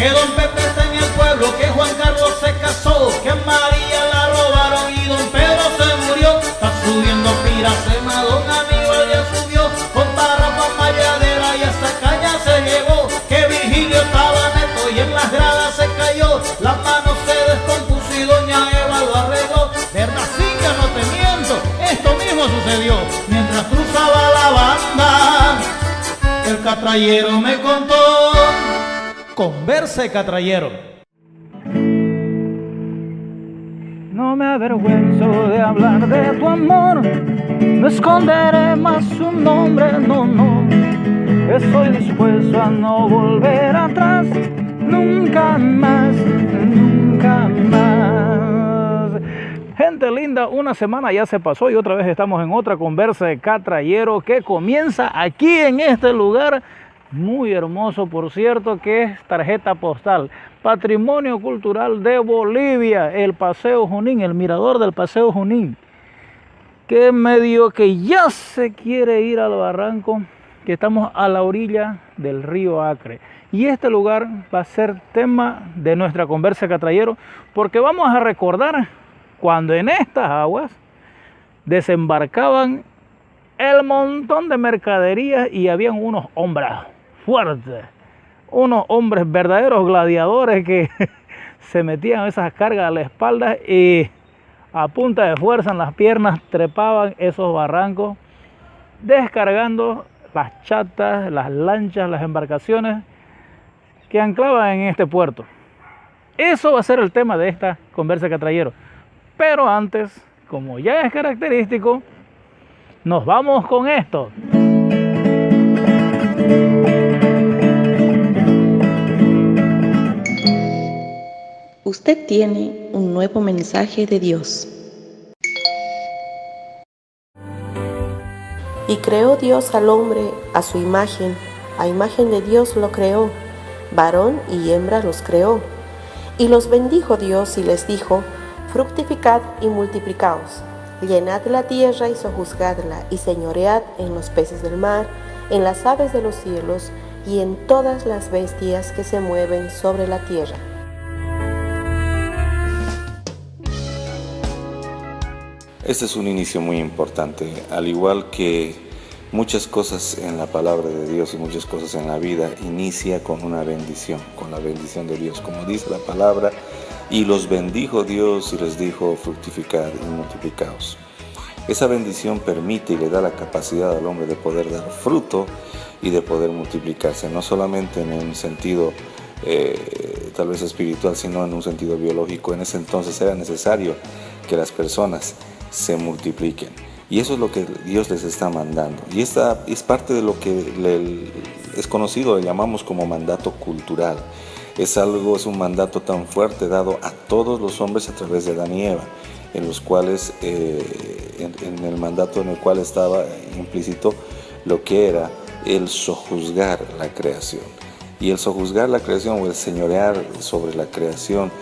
que don Pepe está en el pueblo, que Juan Carlos se casó, que María la robaron y don Pedro se murió. Está subiendo Piracema, don Aníbal ya subió, con Tarrapa Mayadera y hasta Caña se llegó, que Virgilio estaba neto y en las gradas se cayó, la mano se descompuso y doña Eva lo arregló. Verdad, sí, que no te miento, esto mismo sucedió mientras cruzaba la banda. El catrallero me contó. Converse Catrallero. No me avergüenzo de hablar de tu amor, no esconderé más su nombre, no, no. Estoy dispuesto a no volver atrás, nunca más, nunca más. Gente linda, una semana ya se pasó y otra vez estamos en otra Conversa de Catrallero que comienza aquí en este lugar muy hermoso, por cierto, que es tarjeta postal, patrimonio cultural de Bolivia, el Paseo Junín, el mirador del Paseo Junín, que medio que ya se quiere ir al barranco, que estamos a la orilla del río Acre. Y este lugar va a ser tema de nuestra Conversa Catrallero, porque vamos a recordar cuando en estas aguas desembarcaban el montón de mercaderías y habían unos hombres fuertes, unos hombres verdaderos gladiadores que se metían esas cargas a la espalda y a punta de fuerza en las piernas trepaban esos barrancos, descargando las chatas, las lanchas, las embarcaciones que anclaban en este puerto. Eso va a ser el tema de esta Conversa Catrallero. Pero antes, como ya es característico, nos vamos con esto. Usted tiene un nuevo mensaje de Dios. Y creó Dios al hombre a su imagen, a imagen de Dios lo creó, varón y hembra los creó. Y los bendijo Dios y les dijo: fructificad y multiplicaos, llenad la tierra y sojuzgadla, y señoread en los peces del mar, en las aves de los cielos, y en todas las bestias que se mueven sobre la tierra. Este es un inicio muy importante, al igual que muchas cosas en la palabra de Dios y muchas cosas en la vida, inicia con una bendición, con la bendición de Dios. Como dice la palabra, y los bendijo Dios y les dijo: fructificad y multiplicaos. Esa bendición permite y le da la capacidad al hombre de poder dar fruto y de poder multiplicarse, no solamente en un sentido tal vez espiritual, sino en un sentido biológico. En ese entonces era necesario que las personas se multipliquen, y eso es lo que Dios les está mandando, y esta es parte de lo que es conocido, le llamamos como mandato cultural. Es un mandato tan fuerte dado a todos los hombres a través de Adán y Eva, en los cuales en el mandato en el cual estaba implícito lo que era el sojuzgar la creación. Y el sojuzgar la creación o el señorear sobre la creación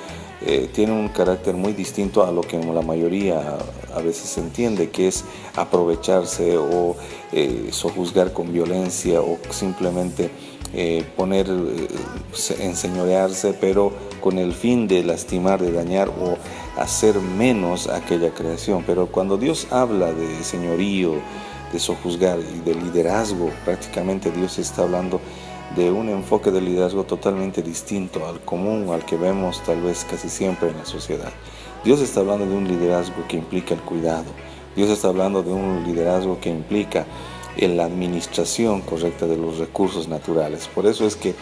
tiene un carácter muy distinto a lo que la mayoría a veces se entiende, que es aprovecharse o sojuzgar con violencia o simplemente enseñorearse, pero con el fin de lastimar, de dañar o hacer menos aquella creación. Pero cuando Dios habla de señorío, de sojuzgar y de liderazgo, prácticamente Dios está hablando de un enfoque de liderazgo totalmente distinto al común, al que vemos tal vez casi siempre en la sociedad. Dios está hablando de un liderazgo que implica el cuidado. Dios está hablando de un liderazgo que implica la administración correcta de los recursos naturales. Por eso es que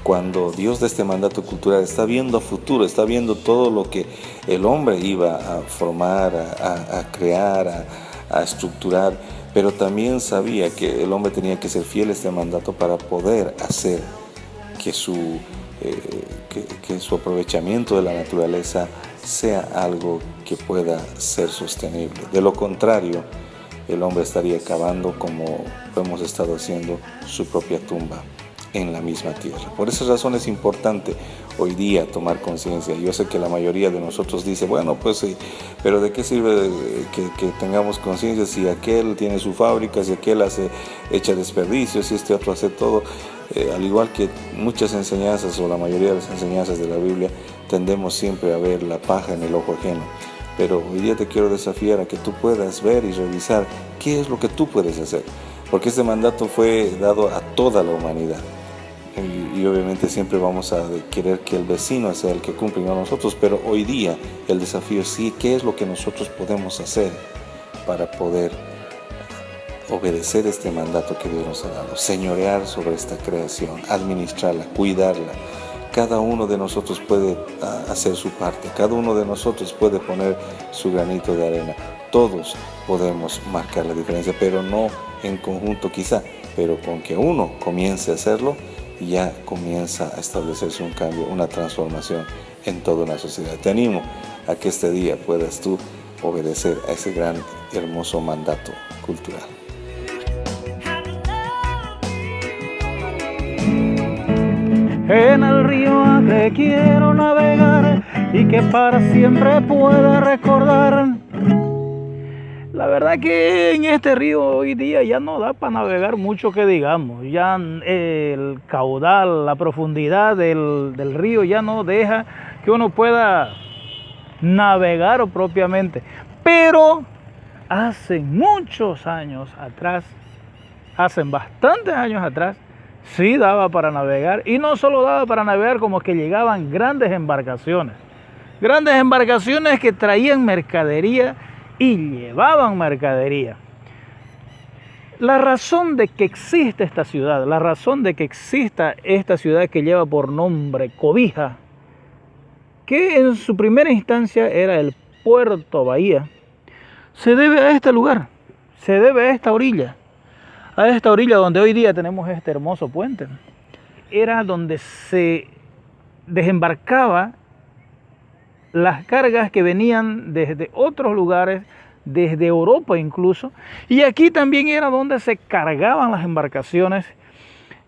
cuando Dios da este mandato cultural, está viendo a futuro, está viendo todo lo que el hombre iba a formar, a crear, a estructurar, pero también sabía que el hombre tenía que ser fiel a este mandato para poder hacer que su aprovechamiento de la naturaleza sea algo que pueda ser sostenible. De lo contrario, el hombre estaría cavando, como hemos estado haciendo, su propia tumba. en la misma tierra. Por esa razón es importante hoy día tomar conciencia. Yo sé que la mayoría de nosotros dice, bueno, pues sí, pero ¿de qué sirve que tengamos conciencia si aquel tiene su fábrica, si aquel echa desperdicios, si este otro hace todo? Al igual que muchas enseñanzas o la mayoría de las enseñanzas de la Biblia, tendemos siempre a ver la paja en el ojo ajeno. Pero hoy día te quiero desafiar a que tú puedas ver y revisar qué es lo que tú puedes hacer. Porque este mandato fue dado a toda la humanidad. Y obviamente siempre vamos a querer que el vecino sea el que cumpla y no nosotros, pero hoy día el desafío es sí, ¿qué es lo que nosotros podemos hacer para poder obedecer este mandato que Dios nos ha dado? Señorear sobre esta creación, administrarla, cuidarla. Cada uno de nosotros puede hacer su parte, cada uno de nosotros puede poner su granito de arena. Todos podemos marcar la diferencia, pero no en conjunto quizá, pero con que uno comience a hacerlo, ya comienza a establecerse un cambio, una transformación en toda una sociedad. Te animo a que este día puedas tú obedecer a ese gran, hermoso mandato cultural. En el río Acre quiero navegar y que para siempre pueda recordar. La verdad que en este río hoy día ya no da para navegar mucho que digamos. Ya el caudal, la profundidad del río ya no deja que uno pueda navegar propiamente. Pero hace muchos años atrás, hacen bastantes años atrás, sí daba para navegar. Y no solo daba para navegar, como que llegaban grandes embarcaciones. Grandes embarcaciones que traían mercadería y llevaban mercadería. La razón de que existe esta ciudad, la razón de que exista esta ciudad que lleva por nombre Cobija, que en su primera instancia era el Puerto Bahía, se debe a este lugar, se debe a esta orilla donde hoy día tenemos este hermoso puente. Era donde se desembarcaba las cargas que venían desde otros lugares, desde Europa incluso, y aquí también era donde se cargaban las embarcaciones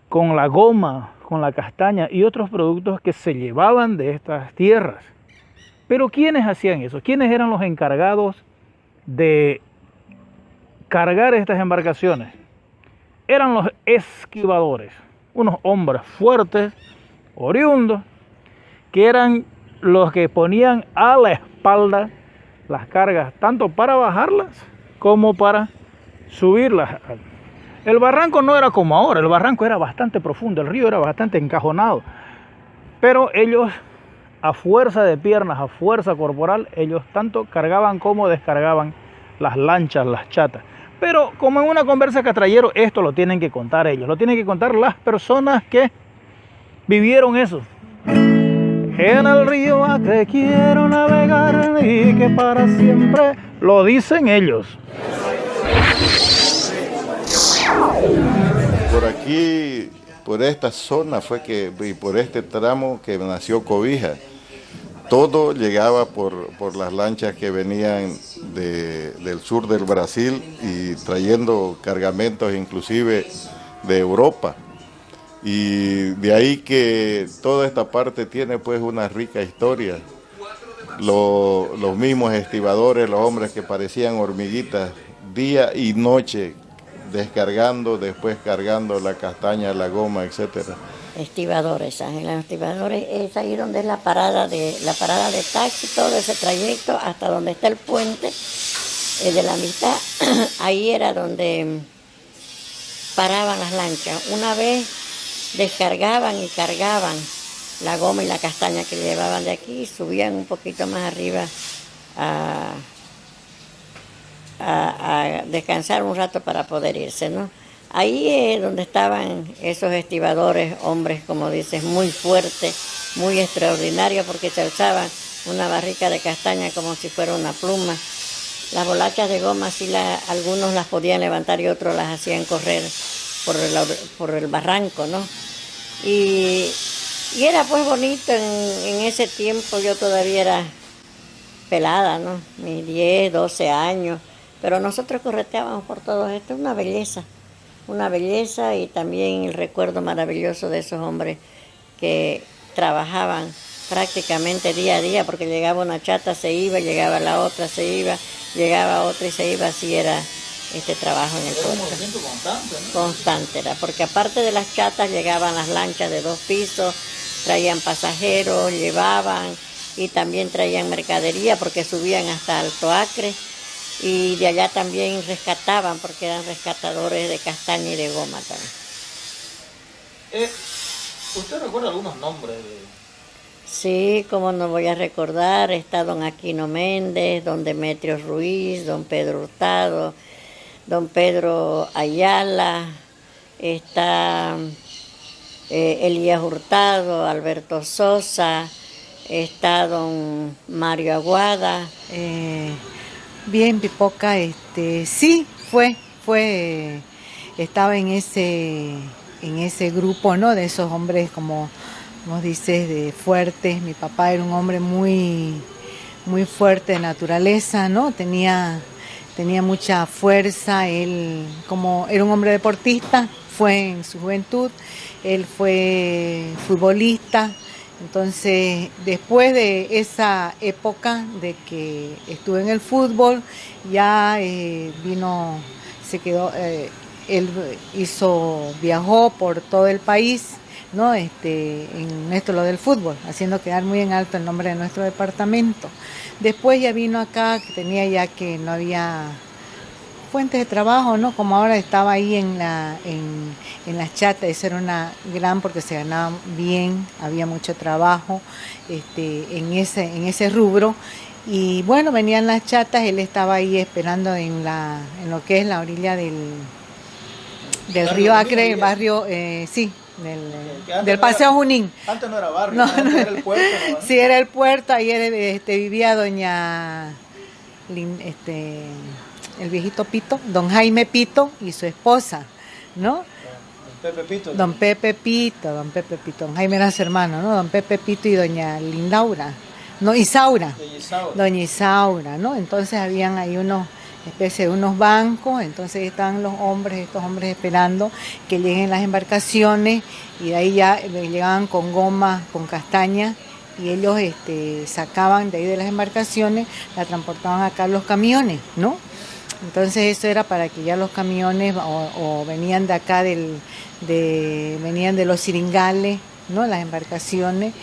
con la goma, con la castaña y otros productos que se llevaban de estas tierras. Pero ¿quiénes hacían eso? ¿Quiénes eran los encargados de cargar estas embarcaciones? Eran los esquivadores, unos hombres fuertes, oriundos, que eran los que ponían a la espalda las cargas, tanto para bajarlas como para subirlas. El barranco no era como ahora, el barranco era bastante profundo, el río era bastante encajonado, pero ellos, a fuerza de piernas, a fuerza corporal, ellos tanto cargaban como descargaban las lanchas, las chatas. Pero como en una conversa catrallero, esto lo tienen que contar ellos, lo tienen que contar las personas que vivieron eso. En el río Acre quiero navegar y que para siempre, lo dicen ellos. Por aquí, por esta zona y por este tramo que nació Cobija. Todo llegaba por las lanchas que venían del sur del Brasil y trayendo cargamentos inclusive de Europa. Y de ahí que toda esta parte tiene pues una rica historia. Los mismos estibadores, los hombres que parecían hormiguitas, día y noche, descargando, después cargando la castaña, la goma, etcétera. Estibadores, Ángela, estibadores es ahí donde es la parada de taxi, todo ese trayecto hasta donde está el puente de la mitad. Ahí era donde paraban las lanchas. Una vez descargaban y cargaban la goma y la castaña que llevaban de aquí, subían un poquito más arriba a descansar un rato para poder irse, ¿no? Ahí es donde estaban esos estibadores, hombres, como dices, muy fuertes, muy extraordinarios, porque se alzaban una barrica de castaña como si fuera una pluma. Las bolachas de goma, sí, algunos las podían levantar y otros las hacían correr por el barranco, ¿no? Y era pues bonito en ese tiempo. Yo todavía era pelada, ¿no? Mis 10, 12 años, pero nosotros correteábamos por todo esto, una belleza. una belleza, y también el recuerdo maravilloso de esos hombres que trabajaban prácticamente día a día, porque llegaba una chata, se iba, llegaba la otra, se iba, llegaba otra y se iba, así era este trabajo en el puerto. Era un movimiento constante, ¿no? Constante era, porque aparte de las chatas llegaban las lanchas de 2 pisos, traían pasajeros, llevaban, y también traían mercadería porque subían hasta Alto Acre, y de allá también rescataban porque eran rescatadores de castaña y de goma también. ¿Usted recuerda algunos nombres de...? Sí, como no voy a recordar, está don Aquino Méndez, don Demetrio Ruiz, don Pedro Hurtado, don Pedro Ayala, está Elías Hurtado, Alberto Sosa, está don Mario Aguada. Bien, Pipoca, sí, estaba en ese grupo, ¿no? De esos hombres, como vos dices, de fuertes. Mi papá era un hombre muy, muy fuerte de naturaleza, ¿no? Tenía mucha fuerza. Él, como era un hombre deportista, fue en su juventud, él fue futbolista. Entonces, después de esa época de que estuve en el fútbol, ya se quedó, él viajó por todo el país, ¿no? En esto lo del fútbol, haciendo quedar muy en alto el nombre de nuestro departamento. Después ya vino acá, que tenía ya que no había fuentes de trabajo, ¿no? Como ahora estaba ahí en las chatas, esa era una gran, porque se ganaba bien, había mucho trabajo en ese rubro. Y bueno, venían las chatas, él estaba ahí esperando en lo que es la orilla del río Acre, el barrio, sí, del Paseo Junín. Antes no era barrio, antes era el puerto, ¿no? Sí, era el puerto, ahí vivía doña el viejito Pito, don Jaime Pito y su esposa, ¿no? Don Pepe Pito, don Jaime era su hermano, ¿no? Don Pepe Pito y doña Lindaura, no, Isaura, doña Isaura, ¿no? Entonces habían ahí especie de unos bancos, entonces estaban estos hombres esperando que lleguen las embarcaciones, y de ahí ya llegaban con goma, con castaña, y ellos sacaban de ahí de las embarcaciones, la transportaban acá a los camiones, ¿no? Entonces eso era para que ya los camiones o venían de acá venían de los ciringales, ¿no? Las embarcaciones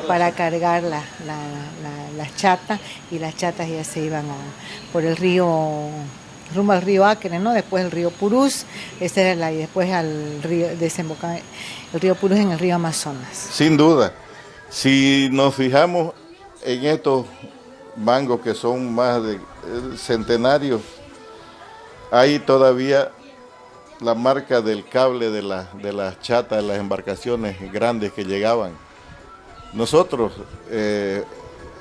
para cargar las chatas, y las chatas ya se iban por el río, rumbo al río Acre, ¿no? Después el río Purús, y después al río, desemboca el río Purús en el río Amazonas. Sin duda, si nos fijamos en estos mangos que son más de centenarios, hay todavía la marca del cable de las chatas, de las embarcaciones grandes que llegaban. Nosotros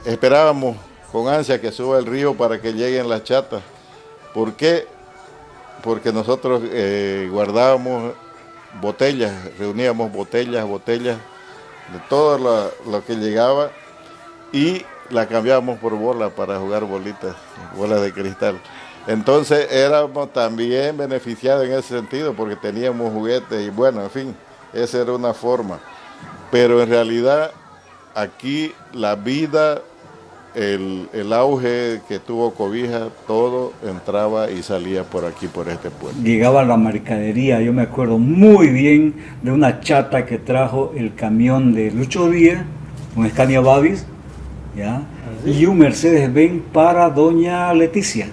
esperábamos con ansia que suba el río para que lleguen las chatas. ¿Por qué? Porque nosotros guardábamos botellas, reuníamos botellas de todo lo que llegaba, y la cambiábamos por bolas para jugar bolas de cristal. Entonces éramos también beneficiados en ese sentido porque teníamos juguetes y bueno, en fin, esa era una forma. Pero en realidad aquí la vida, el auge que tuvo Cobija, todo entraba y salía por aquí, por este puerto. Llegaba la mercadería, yo me acuerdo muy bien de una chata que trajo el camión de Lucho Díaz, un Scania Babis, ¿ya? Y un Mercedes-Benz para doña Leticia,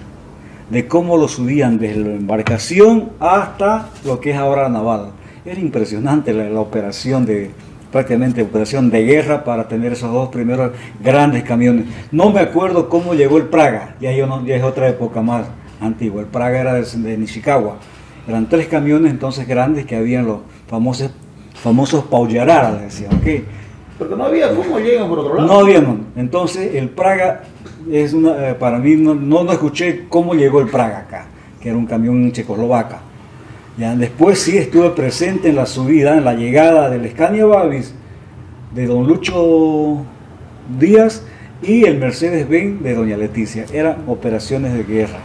de cómo lo subían desde la embarcación hasta lo que es ahora Naval. Era impresionante la operación prácticamente operación de guerra para tener esos 2 primeros grandes camiones. No me acuerdo cómo llegó el Praga, ya es otra época más antigua. El Praga era de Nishikawa. Eran 3 camiones entonces grandes que habían los famosos Paullarara, decían, ¿ok? Porque no había cómo llegan por otro lado. No había, no. Entonces el Praga es para mí no escuché cómo llegó el Praga acá, que era un camión checoslovaca. Ya, después sí estuve presente en la subida, en la llegada del Scania Babis de don Lucho Díaz y el Mercedes-Benz de doña Leticia. Eran operaciones de guerra.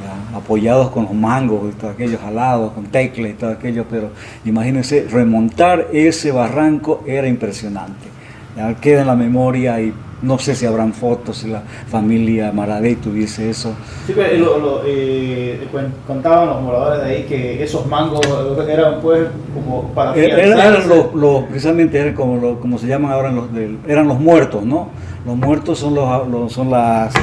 Ya. apoyados con los mangos y todo aquello, jalados con tecla y todo aquello, pero imagínense, remontar ese barranco era impresionante. Ya queda en la memoria y no sé si habrán fotos, si la familia Maradei tuviese eso. Sí, contaban los moradores de ahí que esos mangos eran pues como para eran precisamente eran como se llaman ahora eran los muertos, ¿no? Los muertos son las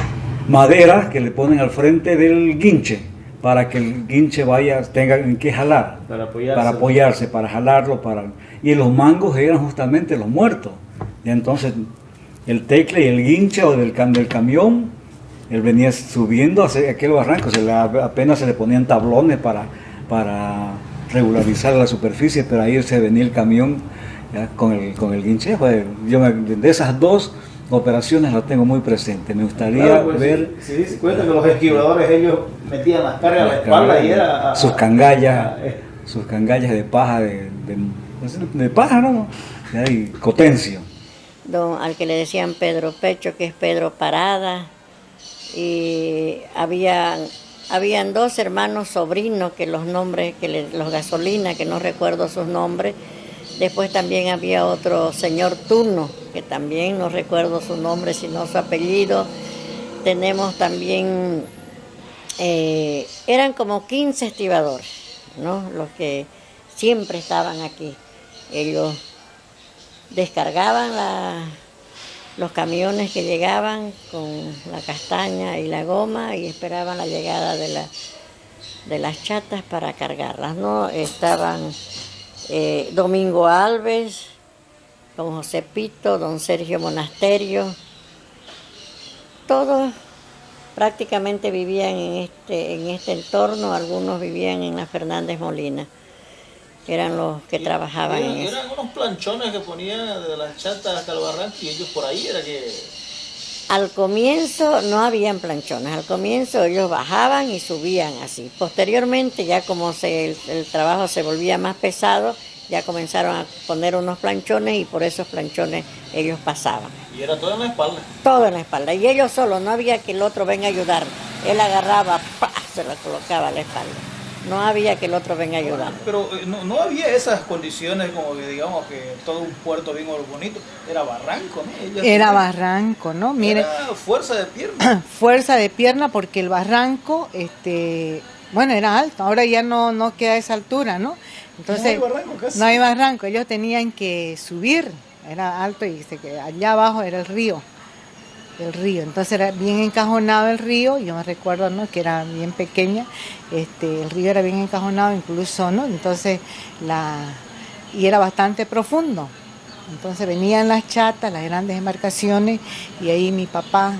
maderas que le ponen al frente del guinche para que el guinche tenga en qué jalar, para apoyarse, para jalarlo, y los mangos eran justamente los muertos. Y entonces el tecle y el guinche o del camión, él venía subiendo hacia aquel barranco, apenas se le ponían tablones para regularizar la superficie, pero ahí se venía el camión ya, con el guinche. De esas dos operaciones las tengo muy presentes. Me gustaría ver... Si se cuenta que los esquivadores ellos metían las cargas a la espalda y era... sus cangallas de paja, de paja, ¿no? Y Cotencio. Al que le decían Pedro Pecho, que es Pedro Parada, y habían dos hermanos sobrinos que los nombres, los Gasolina, que no recuerdo sus nombres. Después también había otro señor Turno, que también no recuerdo su nombre, sino su apellido. Tenemos también, eran como 15 estibadores, ¿no? Los que siempre estaban aquí. Ellos descargaban los camiones que llegaban con la castaña y la goma y esperaban la llegada de las chatas para cargarlas, ¿no? Estaban Domingo Alves, don José Pito, don Sergio Monasterio, todos prácticamente vivían en este entorno, algunos vivían en la Fernández Molina. Eran los que trabajaban en eso. Eran unos planchones que ponían de las chatas hasta el barranco y ellos por ahí era que... Al comienzo no habían planchones, al comienzo ellos bajaban y subían así. Posteriormente ya como el trabajo se volvía más pesado, ya comenzaron a poner unos planchones y por esos planchones ellos pasaban. ¿Y era todo en la espalda? Todo en la espalda, y ellos solos, no había que el otro venga a ayudar. Él agarraba, ¡pah!, se la colocaba a la espalda. No había que el otro venga a ayudar. Pero no había esas condiciones como que digamos que todo un puerto bien bonito. Era barranco, ¿no? Era barranco, ¿no? Mire, era fuerza de pierna. Fuerza de pierna porque el barranco, bueno, era alto. Ahora ya no queda a esa altura, ¿no? Entonces, no hay barranco casi. No hay barranco. Ellos tenían que subir. Era alto y allá abajo era el río. Entonces era bien encajonado el río, yo me recuerdo, ¿no?, que era bien pequeña, el río era bien encajonado incluso, ¿no? Entonces y era bastante profundo. Entonces venían las chatas, las grandes embarcaciones, y ahí mi papá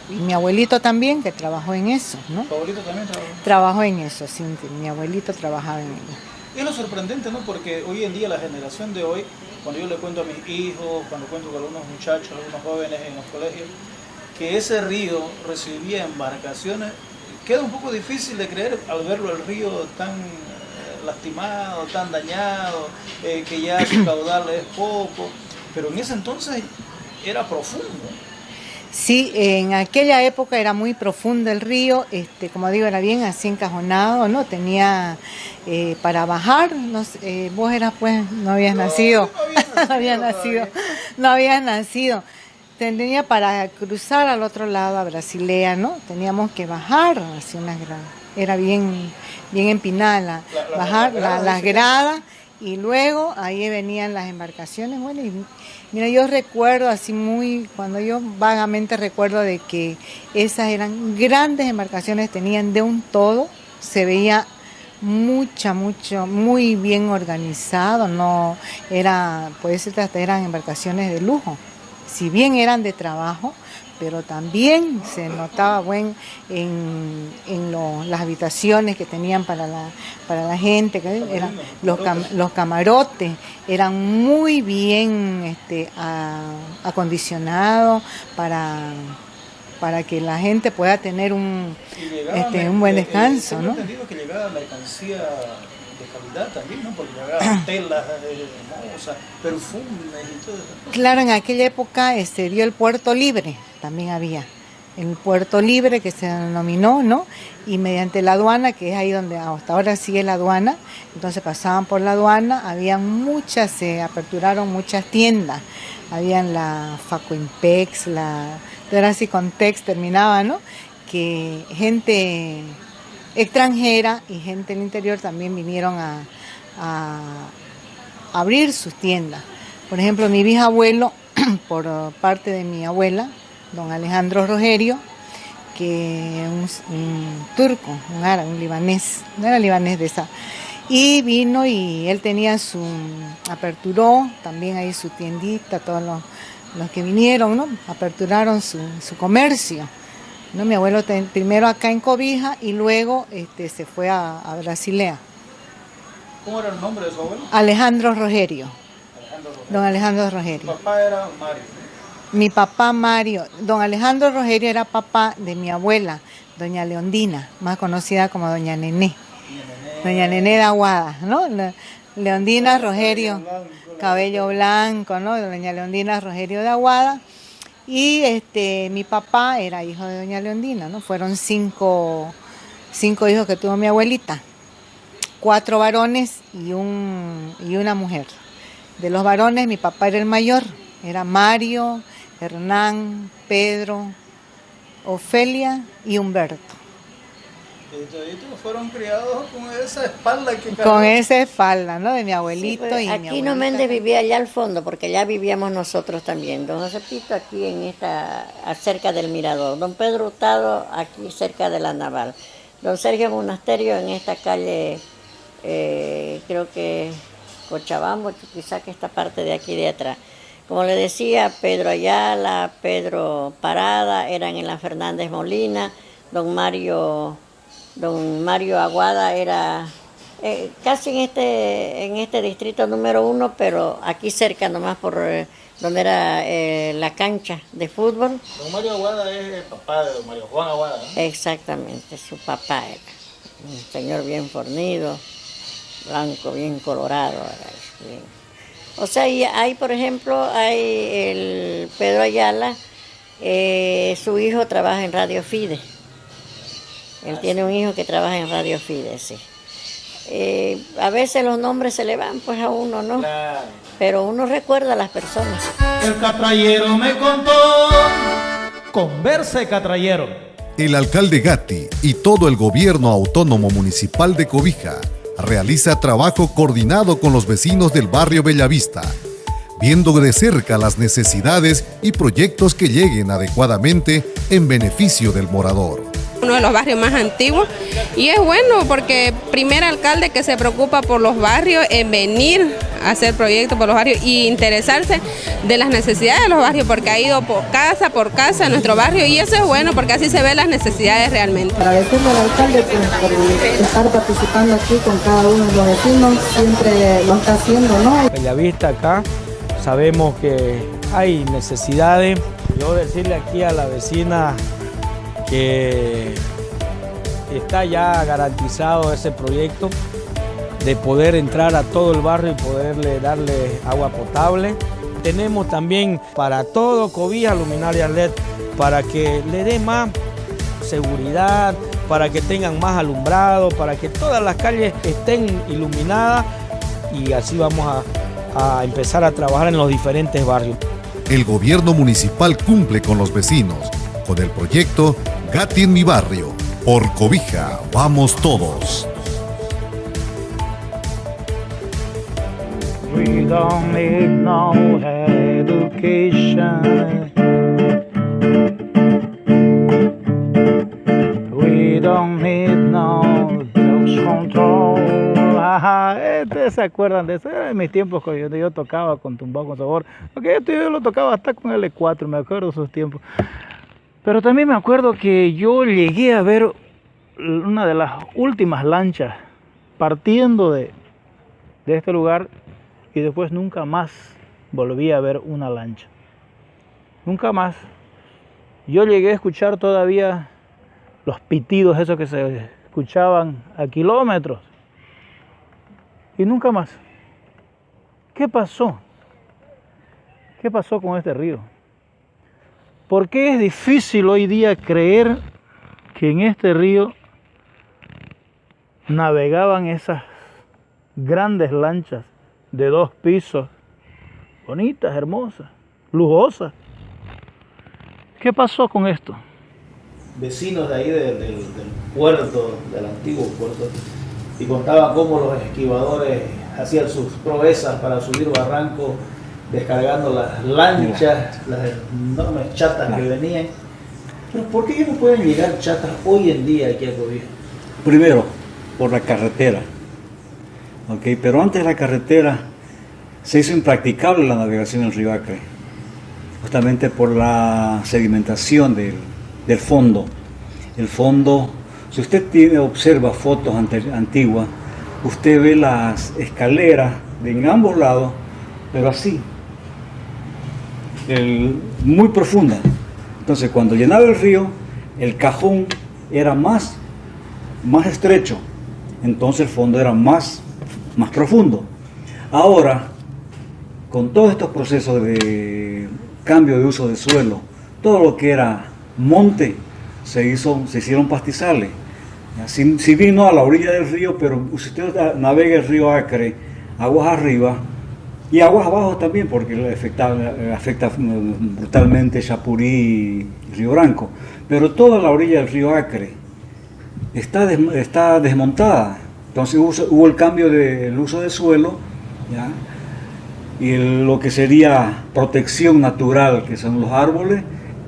y mi abuelito también, que trabajó en eso, ¿no? ¿Tu abuelito también trabajó? Trabajó en eso, sí, mi abuelito trabajaba en ello. Es lo sorprendente, ¿no? Porque hoy en día la generación de hoy, cuando yo le cuento a mis hijos, cuando cuento con algunos muchachos, algunos jóvenes en los colegios, que ese río recibía embarcaciones, queda un poco difícil de creer al verlo el río tan lastimado, tan dañado, que ya su caudal es poco, pero en ese entonces era profundo. Sí, en aquella época era muy profundo el río, como digo, era bien así encajonado, ¿no? Tenía para bajar, no sé, vos eras pues, no habías nacido. No habías nacido. Tenía para cruzar al otro lado a Brasilea, ¿no? Teníamos que bajar hacia unas gradas. Era bien empinada las gradas. Y luego ahí venían las embarcaciones. Bueno, y mira, yo recuerdo cuando yo vagamente recuerdo de que esas eran grandes embarcaciones, tenían de un todo, se veía muy bien organizado, no era, puede ser que hasta eran embarcaciones de lujo, si bien eran de trabajo, pero también se notaba en las habitaciones que tenían para la gente, que eran los camarotes, eran muy bien acondicionados para que la gente pueda tener un buen descanso, ¿no? Tengo entendido que llegaba mercancía de calidad también, ¿no? Porque llegaban telas hermosas, perfumes y todo eso. Claro, en aquella época dio el puerto libre, también había. el puerto libre que se denominó, ¿no? Y mediante la aduana, que es ahí donde hasta ahora sigue la aduana, entonces pasaban por la aduana, se aperturaron muchas tiendas, habían la Facoimpex, la Contex terminaba, ¿no? Que gente extranjera y gente del interior también vinieron a abrir sus tiendas. Por ejemplo, mi bisabuelo, por parte de mi abuela, don Alejandro Rogerio, que es un turco, un árabe, un libanés, no era libanés de esa, y vino y él tenía aperturó también ahí su tiendita, todos los que vinieron, ¿no? Aperturaron su comercio, ¿no? Mi abuelo primero acá en Cobija y luego se fue a Brasilea. ¿Cómo era el nombre de su abuelo? Alejandro Rogerio. Don Alejandro Rogerio. ¿Su papá era Mario? Mi papá Mario. Don Alejandro Rogerio era papá de mi abuela, doña Leondina, más conocida como doña Nené. Doña Nené de Aguada, ¿no? Leondina Rogerio, cabello blanco, ¿no? Doña Leondina Rogerio de Aguada. Y mi papá era hijo de doña Leondina, ¿no? Fueron cinco hijos que tuvo mi abuelita. 4 varones y una mujer. De los varones, mi papá era el mayor, era Mario, Hernán, Pedro, Ofelia y Humberto. Y toditos fueron criados con esa espalda que con esa espalda, ¿no? De mi abuelito. Sí, pues, y aquí mi abuelita. No Méndez vivía allá al fondo, porque allá vivíamos nosotros también. Don Josepito aquí cerca del Mirador. Don Pedro Hurtado aquí cerca de la Naval. Don Sergio Monasterio en esta calle, creo que Cochabamba, quizá que esta parte de aquí de atrás. Como le decía, Pedro Ayala, Pedro Parada, eran en la Fernández Molina, don Mario Aguada era casi en este distrito número 1, pero aquí cerca nomás por donde era la cancha de fútbol. Don Mario Aguada es el papá de don Mario Juan Aguada, ¿no? Exactamente, su papá era un señor bien fornido, blanco, bien colorado. Bien. O sea, y hay, por ejemplo, el Pedro Ayala, su hijo trabaja en Radio Fide. Él tiene un hijo que trabaja en Radio Fide, sí. A veces los nombres se le van pues a uno, ¿no? Claro. Pero uno recuerda a las personas. El catrallero me contó, converse catrallero. El alcalde Gatti y todo el gobierno autónomo municipal de Cobija realiza trabajo coordinado con los vecinos del barrio Bellavista, viendo de cerca las necesidades y proyectos que lleguen adecuadamente en beneficio del morador. Uno de los barrios más antiguos y es bueno porque primer alcalde que se preocupa por los barrios en venir a hacer proyectos por los barrios y interesarse de las necesidades de los barrios, porque ha ido por casa en nuestro barrio y eso es bueno porque así se ven las necesidades realmente. Agradecerle al alcalde por estar participando aquí con cada uno de los vecinos, siempre lo está haciendo, ¿no? Bellavista acá sabemos que hay necesidades. Yo decirle aquí a la vecina que está ya garantizado ese proyecto de poder entrar a todo el barrio y poderle darle agua potable. Tenemos también para todo Cobija luminarias LED para que le dé más seguridad, para que tengan más alumbrado, para que todas las calles estén iluminadas y así vamos a empezar a trabajar en los diferentes barrios. El gobierno municipal cumple con los vecinos con el proyecto Gatti en mi barrio. Por Cobija, vamos todos. We don't need no education. We don't need no drugs control. Ajá, ¿se acuerdan de eso? Era en mis tiempos cuando yo tocaba con tumbao con sabor. Porque yo lo tocaba hasta con L4, me acuerdo de esos tiempos. Pero también me acuerdo que yo llegué a ver una de las últimas lanchas partiendo de este lugar y después nunca más volví a ver una lancha. Nunca más. Yo llegué a escuchar todavía los pitidos esos que se escuchaban a kilómetros y nunca más. ¿Qué pasó? ¿Qué pasó con este río? ¿Por qué es difícil hoy día creer que en este río navegaban esas grandes lanchas de 2 pisos, bonitas, hermosas, lujosas? ¿Qué pasó con esto? Vecinos de ahí del puerto, del antiguo puerto, y contaban cómo los esquivadores hacían sus proezas para subir barrancos, descargando las lanchas, las enormes chatas que venían. Pero ¿por qué no pueden llegar chatas hoy en día aquí a Cobija? Primero, por la carretera. Okay, pero antes de la carretera se hizo impracticable la navegación en el río Acre, justamente por la sedimentación del fondo. El fondo, si usted observa fotos antiguas, usted ve las escaleras en ambos lados, pero así, muy profunda. Entonces, cuando llenaba el río, el cajón era más estrecho, entonces el fondo era más profundo. Ahora, con todos estos procesos de cambio de uso de suelo, todo lo que era monte se hicieron pastizales. Si vino a la orilla del río, pero si usted navega el río Acre, aguas arriba y aguas abajo también, porque afecta brutalmente Chapurí y Río Branco, pero toda la orilla del río Acre está desmontada. Entonces hubo el cambio del uso de suelo, ¿ya? Y lo que sería protección natural, que son los árboles,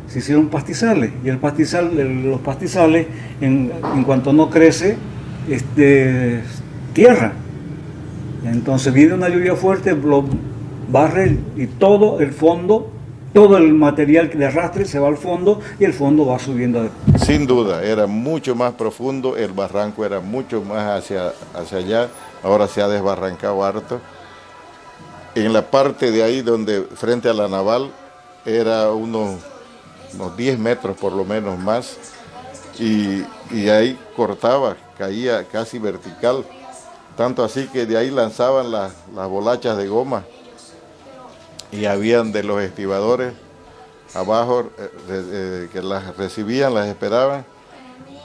se hicieron pastizales. Y los pastizales, en cuanto no crece, tierra. Entonces viene una lluvia fuerte, lo barre y todo el fondo, todo el material de arrastre se va al fondo y el fondo va subiendo. Sin duda, era mucho más profundo, el barranco era mucho más hacia allá, ahora se ha desbarrancado harto. En la parte de ahí donde frente a la naval era unos 10 metros por lo menos más y ahí cortaba, caía casi vertical, tanto así que de ahí lanzaban las bolachas de goma y habían de los estibadores abajo que las recibían, las esperaban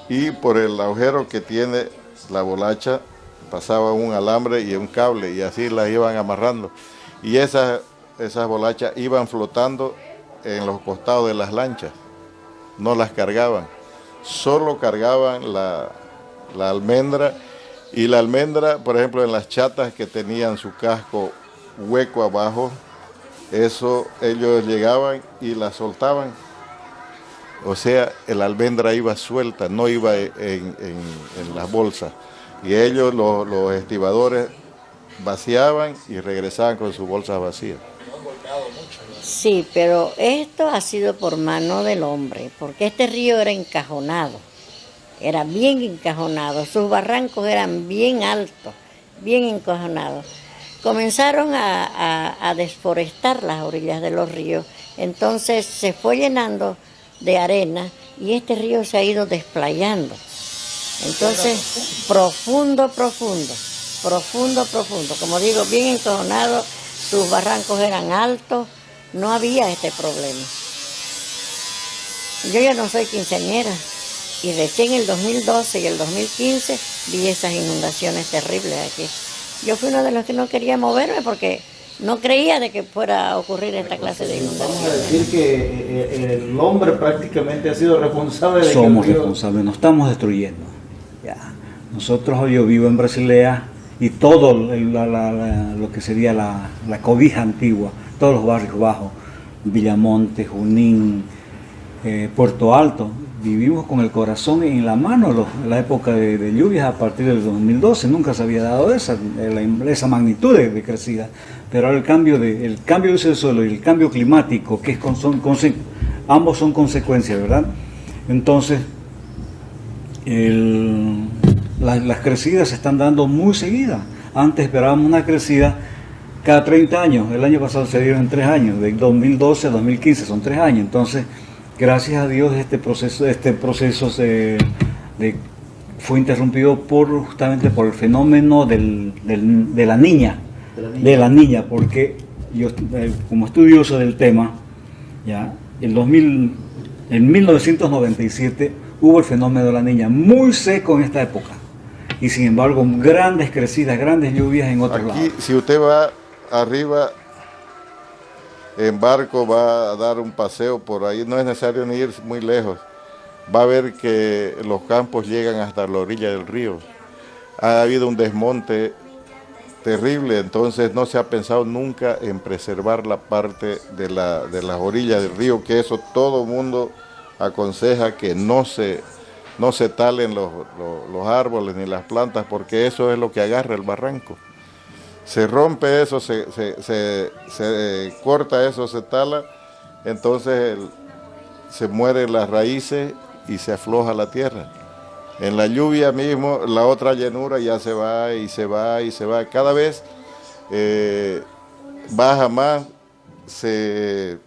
y por el agujero que tiene la bolacha pasaba un alambre y un cable y así las iban amarrando. Y esas bolachas iban flotando en los costados de las lanchas, no las cargaban, solo cargaban la almendra, y la almendra, por ejemplo, en las chatas que tenían su casco hueco abajo, eso ellos llegaban y la soltaban, o sea, la almendra iba suelta, no iba en las bolsas, y ellos, los estibadores, vaciaban y regresaban con sus bolsas vacías. Sí, pero esto ha sido por mano del hombre, porque este río era encajonado, era bien encajonado, sus barrancos eran bien altos, bien encajonados. Comenzaron a desforestar las orillas de los ríos, entonces se fue llenando de arena y este río se ha ido desplayando. Entonces, profundo, como digo, bien encajonado, sus barrancos eran altos, no había este problema. Yo ya no soy quinceañera y recién en el 2012 y el 2015 vi esas inundaciones terribles aquí. Yo fui uno de los que no quería moverme porque no creía de que fuera a ocurrir esta clase de inundaciones. Vamos a decir que el hombre prácticamente ha sido responsable de Somos responsables, nos estamos destruyendo. Ya. Nosotros, yo vivo en Basilea y todo lo que sería la Cobija antigua, todos los barrios bajos, Villamonte, Junín, Puerto Alto, vivimos con el corazón en la mano en la época de lluvias a partir del 2012, nunca se había dado esa magnitud de crecida, pero ahora el cambio de uso del suelo y el cambio climático, que ambos son consecuencias, ¿verdad? Entonces, las crecidas se están dando muy seguidas. Antes esperábamos una crecida cada 30 años, el año pasado se dieron en 3 años, de 2012 a 2015 son 3 años, entonces gracias a Dios este proceso fue interrumpido justamente por el fenómeno de la niña, porque yo como estudioso del tema, ya el En 1997 hubo el fenómeno de la Niña, muy seco en esta época. Y sin embargo, grandes crecidas, grandes lluvias en otros lados. Aquí, si usted va arriba en barco, va a dar un paseo por ahí, no es necesario ni ir muy lejos. Va a ver que los campos llegan hasta la orilla del río. Ha habido un desmonte terrible, entonces no se ha pensado nunca en preservar la parte de las orillas del río, que eso todo mundo aconseja que no se talen los árboles ni las plantas, porque eso es lo que agarra el barranco. Se rompe eso, se corta eso, se tala, entonces se mueren las raíces y se afloja la tierra. En la lluvia mismo, la otra llanura ya se va y se va y se va. Cada vez baja más, se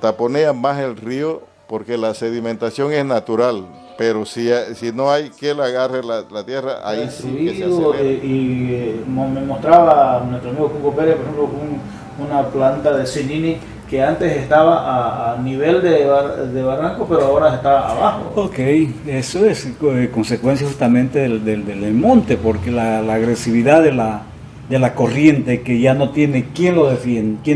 taponea más el río, porque la sedimentación es natural, pero si no hay quien agarre la tierra, ahí sí que se acelera. Me mostraba nuestro amigo Cuco Pérez, por ejemplo, una planta de cinini que antes estaba a nivel de barranco, pero ahora está abajo. Ok, eso es consecuencia justamente del monte, porque la agresividad de la corriente, que ya no tiene quien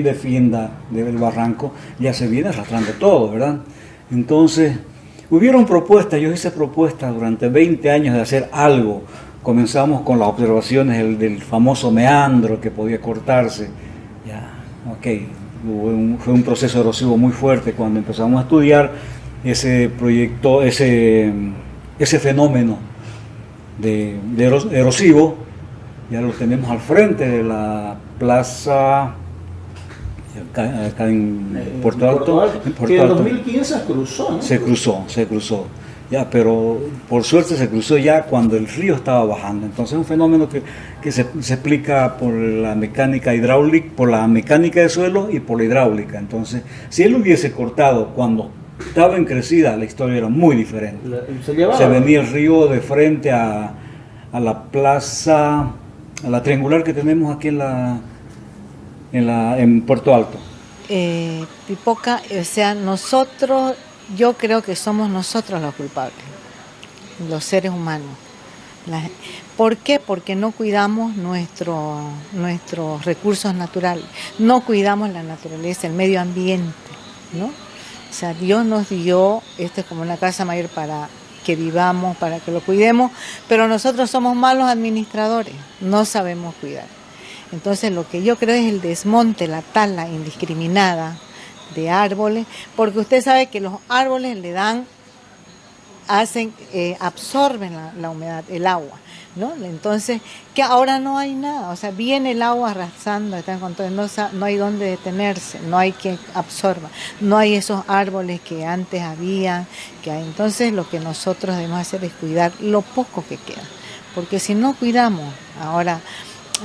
defienda del barranco, ya se viene arrastrando todo, ¿verdad? Entonces, hubieron propuestas, yo hice propuestas durante 20 años de hacer algo. Comenzamos con las observaciones del famoso meandro que podía cortarse. Ya, ok, fue un proceso erosivo muy fuerte cuando empezamos a estudiar ese proyecto, ese fenómeno de erosivo. Ya lo tenemos al frente de la plaza, acá en Puerto Alto. Que en 2015 se cruzó, ¿no? Se cruzó. Ya, pero por suerte se cruzó ya cuando el río estaba bajando. Entonces es un fenómeno que se explica por la mecánica hidráulica, por la mecánica de suelo y por la hidráulica. Entonces, si él hubiese cortado cuando estaba en crecida, la historia era muy diferente. Se venía el río de frente a la plaza, a la triangular que tenemos aquí en Puerto Alto. Pipoca, o sea, yo creo que somos nosotros los culpables, los seres humanos. ¿Por qué? Porque no cuidamos nuestros recursos naturales, no cuidamos la naturaleza, el medio ambiente, ¿no? O sea, Dios nos dio, esto es como una casa mayor para que vivamos, para que lo cuidemos, pero nosotros somos malos administradores, no sabemos cuidar. Entonces lo que yo creo es el desmonte, la tala indiscriminada de árboles, porque usted sabe que los árboles absorben la humedad, el agua, ¿no? Entonces, que ahora no hay nada, o sea, viene el agua arrasando, no hay dónde detenerse, no hay quien absorba, no hay esos árboles que antes había, que hay. Entonces lo que nosotros debemos hacer es cuidar lo poco que queda, porque si no cuidamos ahora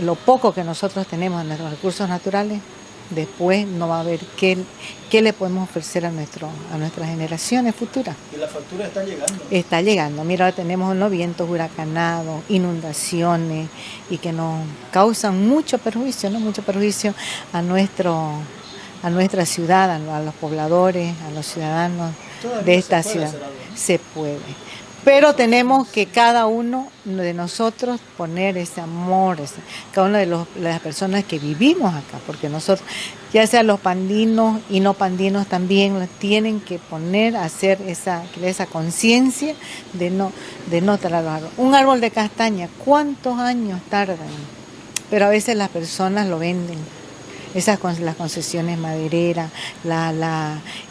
lo poco que nosotros tenemos en nuestros recursos naturales, después no va a haber qué le podemos ofrecer a nuestras generaciones futuras. ¿Y la factura está llegando? Está llegando. Mira, ahora tenemos unos vientos huracanados, inundaciones, y que nos causan mucho perjuicio, ¿no? Mucho perjuicio a nuestra ciudad, a los pobladores, a los ciudadanos de esta ciudad. Se puede. Pero tenemos que cada uno de nosotros poner ese amor, cada una de las personas que vivimos acá, porque nosotros, ya sea los pandinos y no pandinos también, tienen que poner, hacer esa conciencia de no talar los árboles. Un árbol de castaña, ¿cuántos años tardan? Pero a veces las personas lo venden. Las concesiones madereras,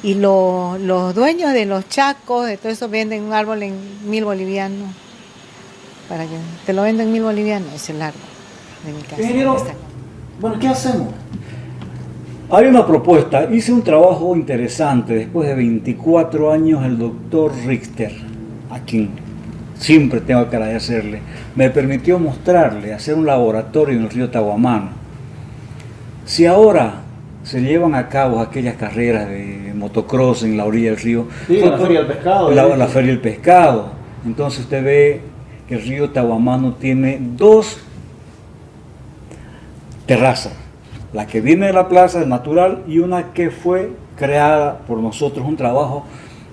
y los dueños de los chacos, de todo eso, venden un árbol en 1.000 bolivianos, para que te lo venden 1.000 bolivianos, es el árbol de mi casa. Ingeniero, bueno, ¿qué hacemos? Hay una propuesta, hice un trabajo interesante, después de 24 años el doctor Richter, a quien siempre tengo que agradecerle, me permitió hacer un laboratorio en el río Tahuamano. Si ahora se llevan a cabo aquellas carreras de motocross en la orilla del río, sí, la Feria del Pescado. La Feria del Pescado. Entonces usted ve que el río Tahuamano tiene 2 terrazas. La que viene de la plaza, natural, y una que fue creada por nosotros, un trabajo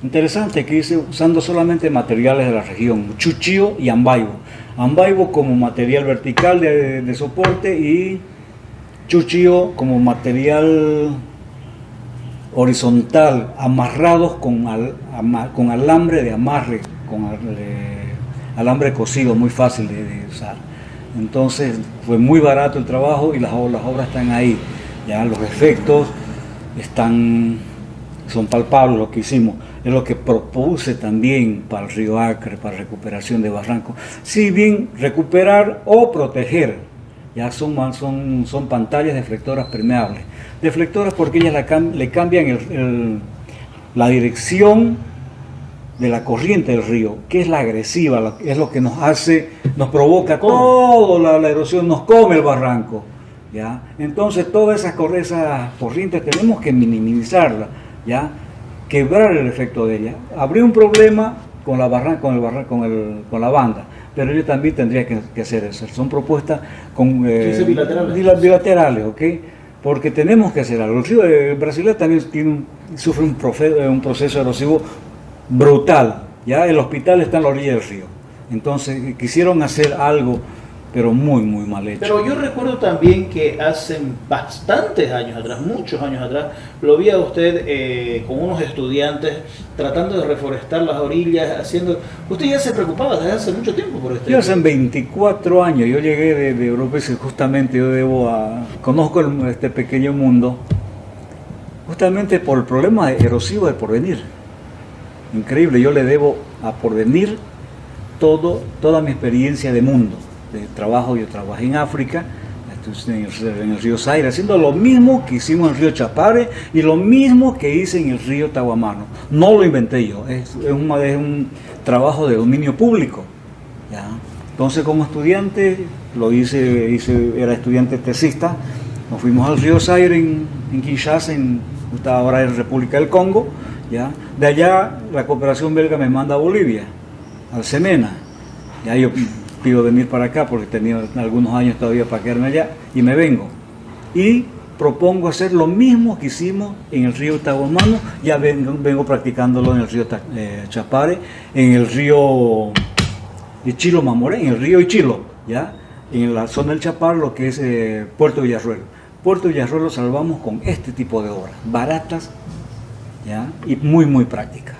interesante que hice usando solamente materiales de la región, chuchío y ambaibo. Ambaibo como material vertical de soporte y chuchío como material horizontal, amarrados con alambre de amarre, con alambre cosido, muy fácil de usar. Entonces fue muy barato el trabajo y las obras están ahí, ya los efectos son palpables. Lo que hicimos es lo que propuse también para el río Acre, para recuperación de barrancos. Si bien recuperar o proteger, ya son pantallas deflectoras permeables. Deflectoras porque ellas le cambian la dirección de la corriente del río, que es la agresiva, es lo que nos provoca toda la erosión, nos come el barranco, ¿ya? Entonces todas esas corrientes tenemos que minimizarlas, ¿ya? Quebrar el efecto de ella. Habría un problema con la banda, pero yo también tendría que hacer eso. Son propuestas bilaterales, ¿ok? Porque tenemos que hacer algo. El río brasileño también sufre un proceso erosivo brutal, ya el hospital está en la orilla del río. Entonces quisieron hacer algo, pero muy mal hecho. Pero yo recuerdo también que hace bastantes años atrás, muchos años atrás, lo vi a usted con unos estudiantes tratando de reforestar las orillas, Usted ya se preocupaba desde hace mucho tiempo por esto. Yo hace 24 años, yo llegué de Europa y justamente conozco este pequeño mundo, justamente por el problema erosivo del Porvenir. Increíble, yo le debo a Porvenir toda mi experiencia de mundo, de trabajo. Yo trabajé en África, en el río Zaire, haciendo lo mismo que hicimos en el río Chapare y lo mismo que hice en el río Tahuamano. No lo inventé yo, es un trabajo de dominio público, ¿ya? Entonces como estudiante, era estudiante tesista, nos fuimos al río Zaire en Kinshasa, ahora en República del Congo, ¿ya? De allá la cooperación belga me manda a Bolivia, al Semena. Ya yo pido venir para acá porque tenía algunos años todavía para quedarme allá y me vengo. Y propongo hacer lo mismo que hicimos en el río Tahuamano, ya vengo practicándolo en el río Chapare, en el río Ichilo Mamoré, en el río Ichilo, ¿ya? En la zona del Chapare, lo que es Puerto Villarruel. Puerto Villarruel lo salvamos con este tipo de obras, baratas, ¿ya? Y muy práctica,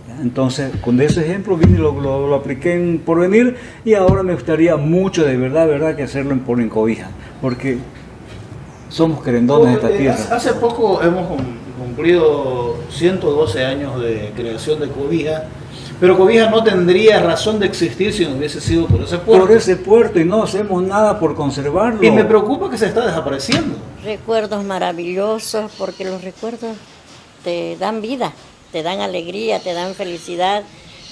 ¿ya? Entonces con ese ejemplo vine y lo apliqué en Porvenir y ahora me gustaría mucho, de verdad que hacerlo en Cobija, porque somos querendones de esta tierra. Hace poco hemos cumplido 112 años de creación de Cobija, pero Cobija no tendría razón de existir si no hubiese sido por ese puerto. Por ese puerto, y no hacemos nada por conservarlo. Y me preocupa que se está desapareciendo. Recuerdos maravillosos, porque los recuerdos te dan vida, te dan alegría, te dan felicidad,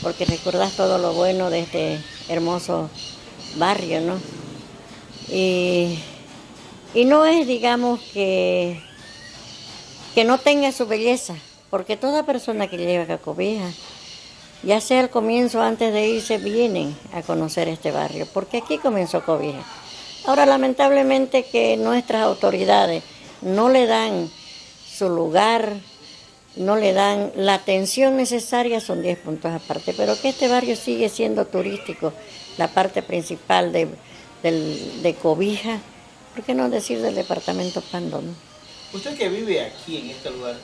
porque recordás todo lo bueno de este hermoso barrio, ¿no? Y no es, digamos, que no tenga su belleza, porque toda persona que llega a Cobija, ya sea al comienzo o antes de irse, vienen a conocer este barrio, porque aquí comenzó Cobija. Ahora, lamentablemente, que nuestras autoridades no le dan su lugar, no le dan la atención necesaria, son 10 puntos aparte, pero que este barrio sigue siendo turístico, la parte principal de Cobija, ¿por qué no decir del departamento Pando, no? Usted que vive aquí en este lugar,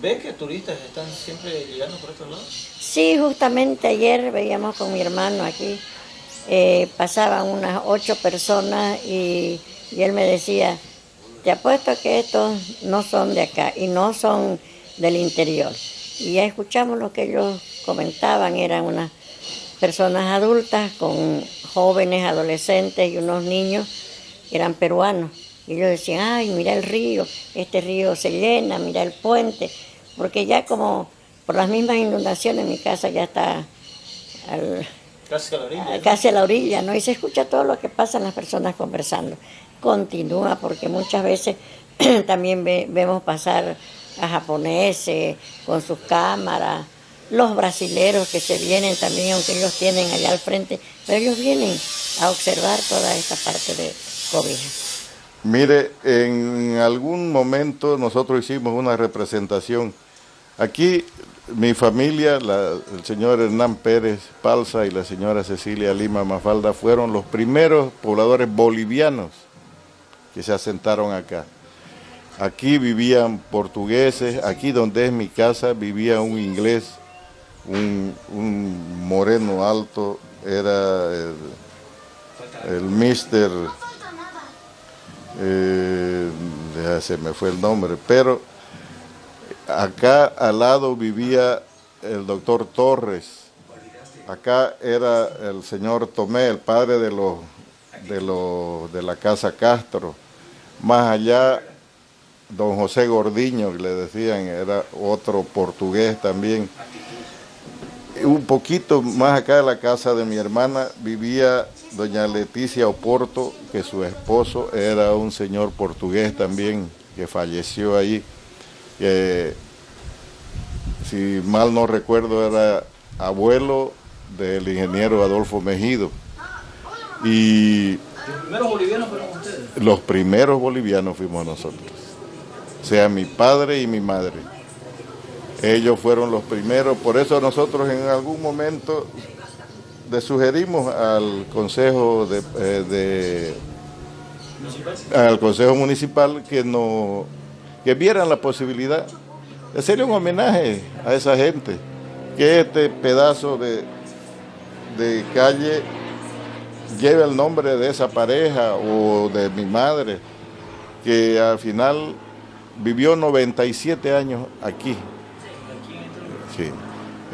¿ve que turistas están siempre llegando por estos lados? Sí, justamente ayer veíamos con mi hermano aquí, pasaban unas 8 personas y él me decía, te apuesto que estos no son de acá y no son del interior. Y ya escuchamos lo que ellos comentaban, eran unas personas adultas con jóvenes, adolescentes y unos niños, eran peruanos. Y ellos decían, ay, mira el río, este río se llena, mira el puente, porque ya como por las mismas inundaciones mi casa ya está casi a la orilla. Casi a la orilla, ¿no? Y se escucha todo lo que pasan las personas conversando. Continúa, porque muchas veces también vemos pasar a japoneses con sus cámaras, los brasileros que se vienen también, aunque ellos tienen allá al frente, pero ellos vienen a observar toda esta parte de Cobija. Mire, en algún momento nosotros hicimos una representación. Aquí mi familia, el señor Hernán Pérez Palza y la señora Cecilia Lima Mafalda fueron los primeros pobladores bolivianos que se asentaron acá. Aquí vivían portugueses, aquí donde es mi casa vivía un inglés, un moreno alto, era el mister, ya se me fue el nombre, pero acá al lado vivía el doctor Torres, acá era el señor Tomé, el padre de la casa Castro, más allá don José Gordiño, que le decían, era otro portugués también. Un poquito más acá de la casa de mi hermana vivía doña Leticia Oporto, que su esposo era un señor portugués también, que falleció ahí. Si mal no recuerdo, era abuelo del ingeniero Adolfo Mejido. Y ¿Los primeros bolivianos fueron ustedes? Los primeros bolivianos fuimos nosotros, o sea, mi padre y mi madre. Ellos fueron los primeros, por eso nosotros en algún momento le sugerimos al Consejo al Consejo Municipal que vieran la posibilidad de hacerle un homenaje a esa gente, que este pedazo de calle lleve el nombre de esa pareja o de mi madre, que al final vivió 97 años aquí. Sí.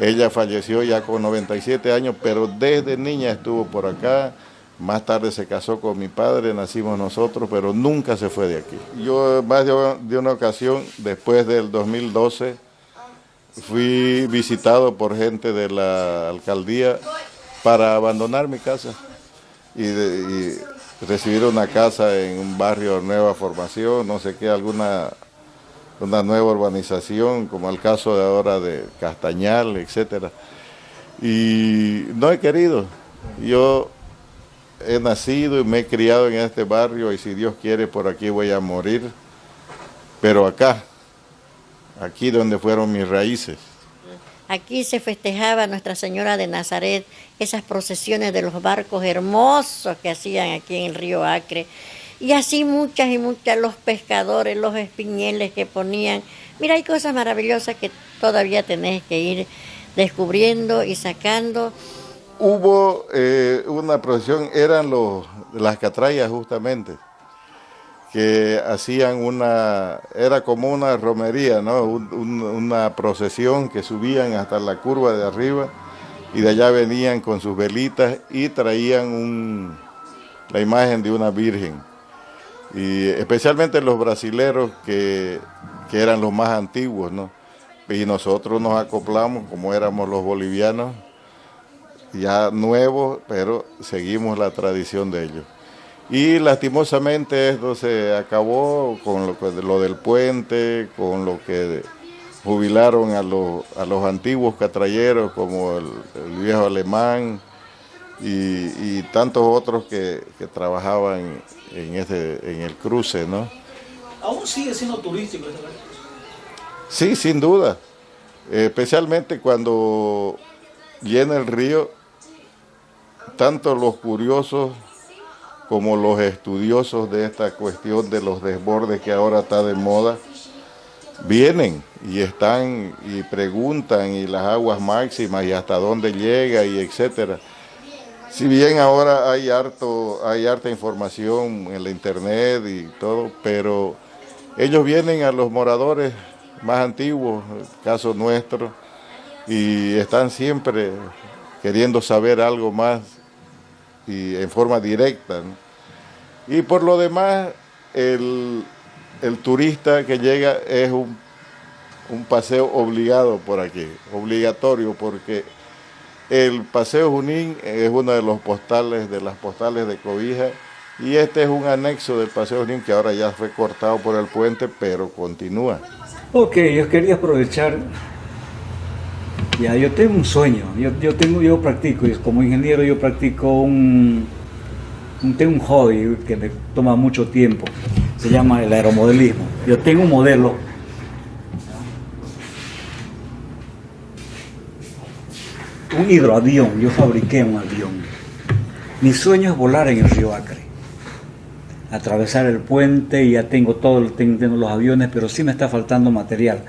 Ella falleció ya con 97 años, pero desde niña estuvo por acá. Más tarde se casó con mi padre, nacimos nosotros, pero nunca se fue de aquí. Yo más de una ocasión, después del 2012, fui visitado por gente de la alcaldía para abandonar mi casa y recibir una casa en un barrio de nueva formación, no sé qué, una nueva urbanización, como el caso de ahora de Castañal, etcétera. Y no he querido. Yo he nacido y me he criado en este barrio y si Dios quiere por aquí voy a morir, pero aquí donde fueron mis raíces. Aquí se festejaba Nuestra Señora de Nazaret, esas procesiones de los barcos hermosos que hacían aquí en el río Acre. Y así muchas y muchas, los pescadores, los espiñeles que ponían. Mira, hay cosas maravillosas que todavía tenés que ir descubriendo y sacando. Hubo una procesión, eran las catrayas justamente, que hacían era como una romería, ¿no? Una procesión que subían hasta la curva de arriba y de allá venían con sus velitas y traían la imagen de una virgen. Y especialmente los brasileros que eran los más antiguos, ¿no? Y nosotros nos acoplamos como éramos los bolivianos, ya nuevos, pero seguimos la tradición de ellos. Y lastimosamente esto se acabó con lo del puente, con lo que jubilaron a los antiguos catrayeros como el viejo alemán y tantos otros que trabajaban en el cruce, ¿no? ¿Aún sigue siendo turístico? Sí, sin duda, especialmente cuando llena el río, tanto los curiosos como los estudiosos de esta cuestión de los desbordes que ahora está de moda, vienen y están y preguntan y las aguas máximas y hasta dónde llega y etcétera. Si bien ahora hay harta información en la internet y todo, pero ellos vienen a los moradores más antiguos, el caso nuestro, y están siempre queriendo saber algo más y en forma directa, ¿no? Y por lo demás, el turista que llega es un paseo obligado por aquí, obligatorio, porque el Paseo Junín es uno de las postales de Cobija y este es un anexo del Paseo Junín que ahora ya fue cortado por el puente, pero continúa. Ok, yo quería aprovechar, yo tengo un sueño, yo practico, como ingeniero yo practico tengo un hobby que me toma mucho tiempo. se llama el aeromodelismo. Yo tengo un modelo. Un hidroavión, yo fabriqué un avión. Mi sueño es volar en el río Acre, atravesar el puente, y ya tengo tengo los aviones, pero sí me está faltando material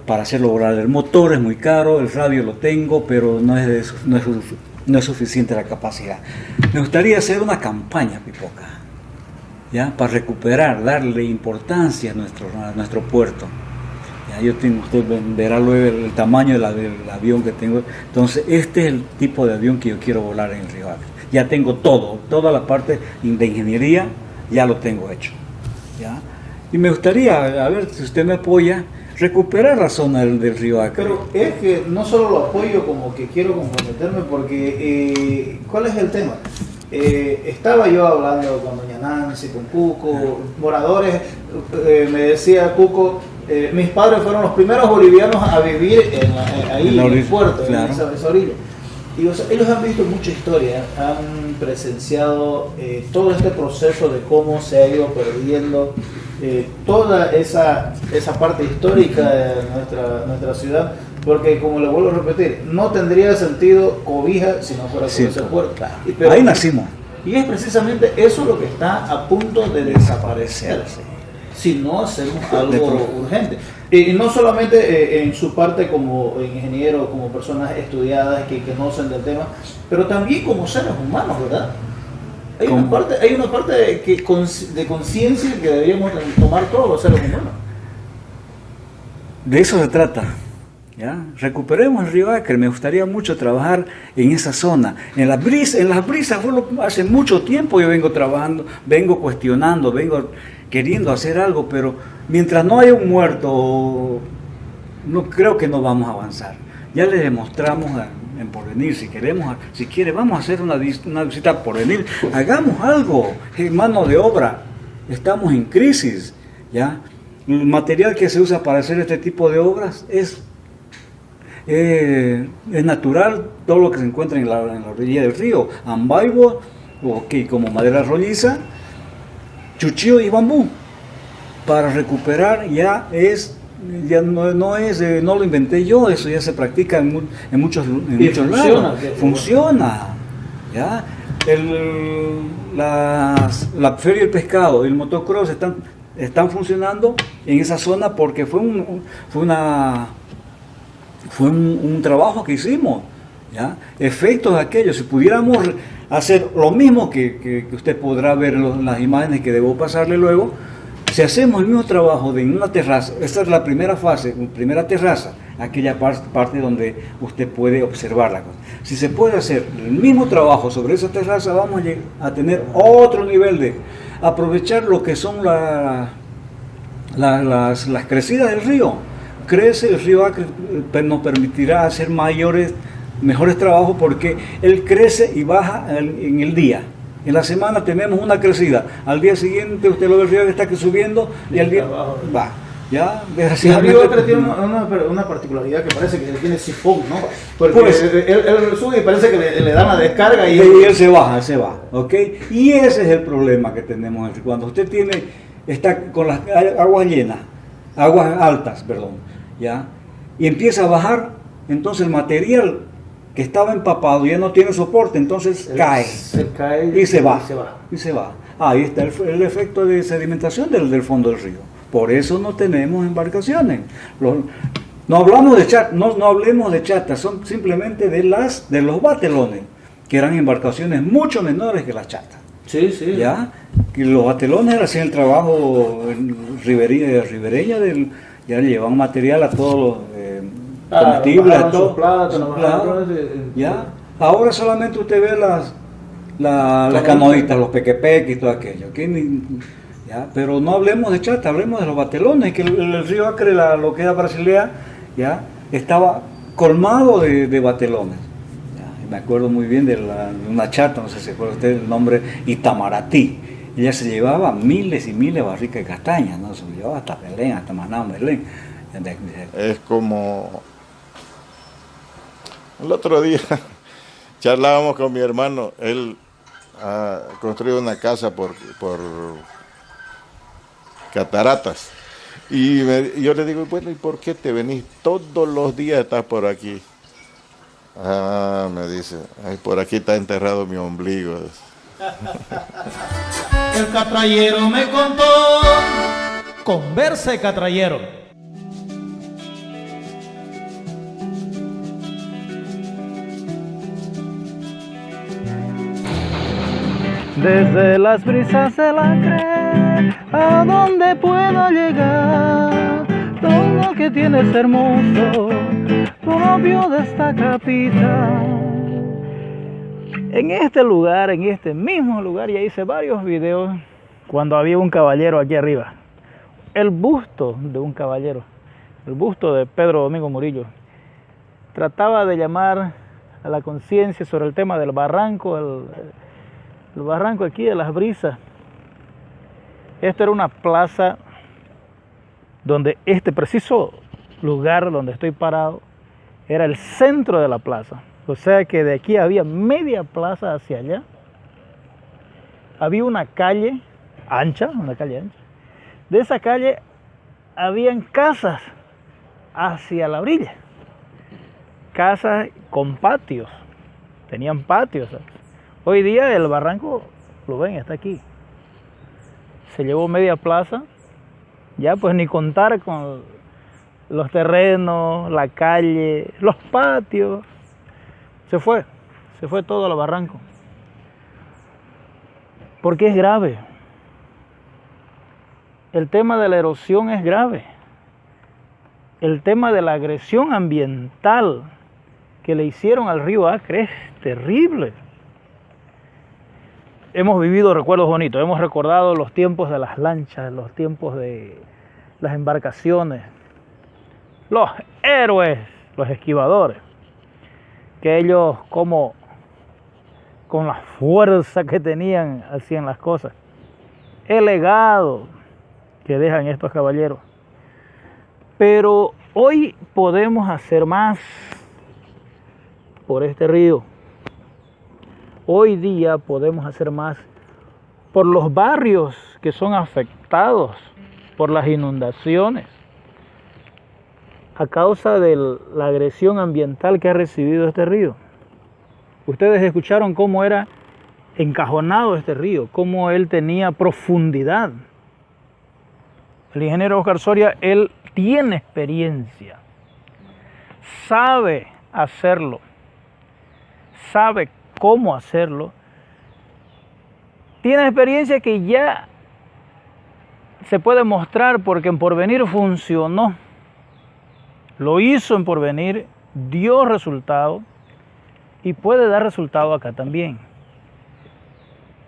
para hacerlo volar. El motor es muy caro, el radio lo tengo, pero no es suficiente la capacidad. Me gustaría hacer una campaña, Pipoca, ¿ya? Para recuperar, darle importancia a nuestro puerto. Usted verá luego el tamaño del avión que tengo. Entonces, este es el tipo de avión que yo quiero volar en el río Acre. Ya tengo toda la parte de ingeniería, ya lo tengo hecho, ¿ya? Y me gustaría, a ver si usted me apoya, recuperar la zona del río Acre. Pero es que no solo lo apoyo, como que quiero comprometerme, porque ¿cuál es el tema? Estaba yo hablando con doña Nancy, con Cuco, moradores, me decía Cuco, mis padres fueron los primeros bolivianos a vivir ahí en el puerto, claro, en esa orilla. Y o sea, ellos han visto mucha historia, han presenciado todo este proceso de cómo se ha ido perdiendo toda esa parte histórica de nuestra ciudad, porque como le vuelvo a repetir, no tendría sentido Cobija si no fuera por ese puerto. Claro. Pero ahí nacimos. Y es precisamente eso lo que está a punto de desaparecerse, si no hacemos algo urgente. Y no solamente en su parte como ingeniero, como personas estudiadas que conocen del tema, pero también como seres humanos, ¿verdad? Hay una parte de conciencia que deberíamos tomar todos los seres humanos. De eso se trata, ¿ya? Recuperemos el río Acre. Me gustaría mucho trabajar en esa zona. En las brisas hace mucho tiempo yo vengo trabajando, vengo cuestionando, vengo queriendo hacer algo, pero mientras no haya un muerto, no creo que no vamos a avanzar. Ya le demostramos en Porvenir, si quiere, vamos a hacer una visita a Porvenir, hagamos algo, mano de obra, estamos en crisis, ¿ya? El material que se usa para hacer este tipo de obras es natural, todo lo que se encuentra en la orilla del río, ambaibo, como madera rolliza, chuchillo y bambú. Para recuperar no lo inventé yo, eso ya se practica en muchos lados. Funciona, ¿ya? La feria del pescado y el motocross están funcionando en esa zona porque fue un trabajo que hicimos, ¿ya? Efectos de aquello. Si pudiéramos hacer lo mismo que usted podrá ver en las imágenes que debo pasarle luego, si hacemos el mismo trabajo en una terraza, esta es la primera fase, primera terraza, aquella parte donde usted puede observar la cosa. Si se puede hacer el mismo trabajo sobre esa terraza, vamos a tener otro nivel de aprovechar lo que son las crecidas del río. Crece el río Acre, nos permitirá hacer mejores trabajos porque él crece y baja en el día. En la semana tenemos una crecida, al día siguiente usted lo ve el río que está subiendo y al día va. Ya, desgraciadamente. El río Acre tiene una particularidad que parece que tiene sifón, ¿no? Porque él sube y parece que le da una descarga y él se va, ¿ok? Y ese es el problema que tenemos. Cuando usted está con las aguas altas, ¿ya? Y empieza a bajar, entonces el material que estaba empapado ya no tiene soporte, entonces cae y se va. Ahí está el efecto de sedimentación del fondo del río. Por eso no tenemos embarcaciones. No hablemos de chatas, son simplemente de los batelones, que eran embarcaciones mucho menores que las chatas. Sí. ¿Ya? Que los batelones hacían el trabajo ribereña ya le llevaban material a todos los comestibles, a todo. ¿Ya? Ahora solamente usted ve las canoitas, los pequepeques y todo aquello. ¿Ya? Pero no hablemos de chata, hablemos de los batelones, que el río Acre, lo que era Brasilea, ¿ya? Estaba colmado de batelones. ¿Ya? Y me acuerdo muy bien de una chata, no sé si acuerda usted el nombre, Itamaratí. Ella se llevaba miles y miles de barricas de castañas, ¿no? Se llevaba hasta Belén, hasta Maná, Belén. Es como el otro día charlábamos con mi hermano, él ha construido una casa por cataratas. Y yo le digo, bueno, ¿y por qué te venís todos los días, estás por aquí? Ah, me dice, ay, por aquí está enterrado mi ombligo. El catrayero me contó, converse catrayero. Desde las brisas de la cree, ¿a dónde puedo llegar? Todo lo que tienes hermoso, propio de esta capital. En este lugar, en este mismo lugar, ya hice varios videos cuando había un caballero aquí arriba. El busto de un caballero, el busto de Pedro Domingo Murillo, trataba de llamar a la conciencia sobre el tema del barranco, el barranco aquí de las brisas. Esto era una plaza donde este preciso lugar donde estoy parado era el centro de la plaza. O sea que de aquí había media plaza hacia allá. Había una calle ancha, De esa calle habían casas hacia la orilla. Casas con patios. Tenían patios, ¿sabes? Hoy día el barranco, lo ven, está aquí. Se llevó media plaza. Ya pues ni contar con los terrenos, la calle, los patios. Se fue todo al barranco. Porque es grave. El tema de la erosión es grave. El tema de la agresión ambiental que le hicieron al río Acre es terrible. Hemos vivido recuerdos bonitos, hemos recordado los tiempos de las lanchas, los tiempos de las embarcaciones, los héroes, los esquivadores, que ellos como con la fuerza que tenían hacían las cosas. El legado que dejan estos caballeros. Pero hoy podemos hacer más por este río. Hoy día podemos hacer más por los barrios que son afectados por las inundaciones a causa de la agresión ambiental que ha recibido este río. Ustedes escucharon cómo era encajonado este río, cómo él tenía profundidad. El ingeniero Oscar Soria, él tiene experiencia, sabe hacerlo, sabe cómo hacerlo. Tiene experiencia que ya se puede mostrar porque en Porvenir funcionó. Lo hizo en Porvenir, dio resultado y puede dar resultado acá también.